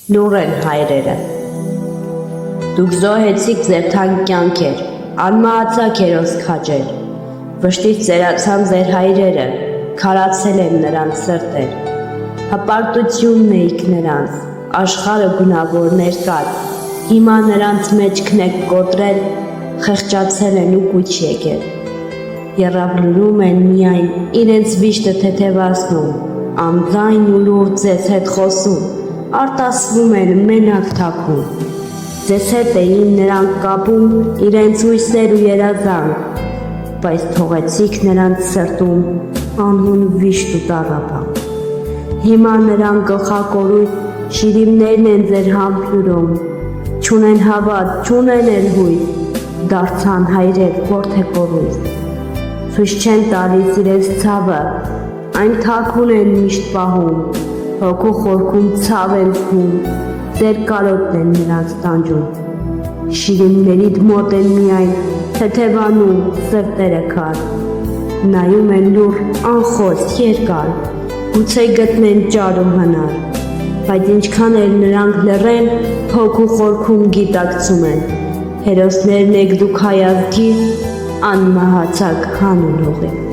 լուռ են հայրերը։ Դուք զոհեցիք ձեր թանկ կյանքեր, անմահացակ հերոս քաջեր, վշտից ծերացան ձեր հայրերը, քարացել են նրանց սրտեր, հպարտությունն էիք նրանց, աշխարհը գունավորներ կար, հիմա նրանց մեջքն եք կոտրել, խեղճացել են ու կուչ եկել, եռավ լուրում են միայն իրենց վիշտը թեթևացնում, անձայն ու լուր ձեզ հետ խոսում, արտասվում են մենակ թաքուն, ձեզ հետ էին նրանք կապում իրենց հույսեր ու երազանք, բայց թողեցիք նրանց սրտում անհուն վիշտ ու տառապանք, հիմա նրանք գլխակորույս շիրիմներն են ձեր համբուրում, չունեն հավատ, չունեն են հույս, դարձան հայրեր որդեկորույս, ցույց չեն տալիս իրենց ցավը, այն թաքուն են միշտ պահում, հոգու խորքում ցավ են քում, ձեր կարոտն են նրանց տանջում, շիրիմներիդ մոտ են միայն թեթևանում սրտերը քար, նայում են լուռ անխոս երկար, գուցե գտնեն ճար ու հնար, բայց ինչքան էլ նրանք լռեն, հոգու խորքում գիտակցում են, հերոսներն եք դուք հայ ազգի, անմահացակ հանուն հողի։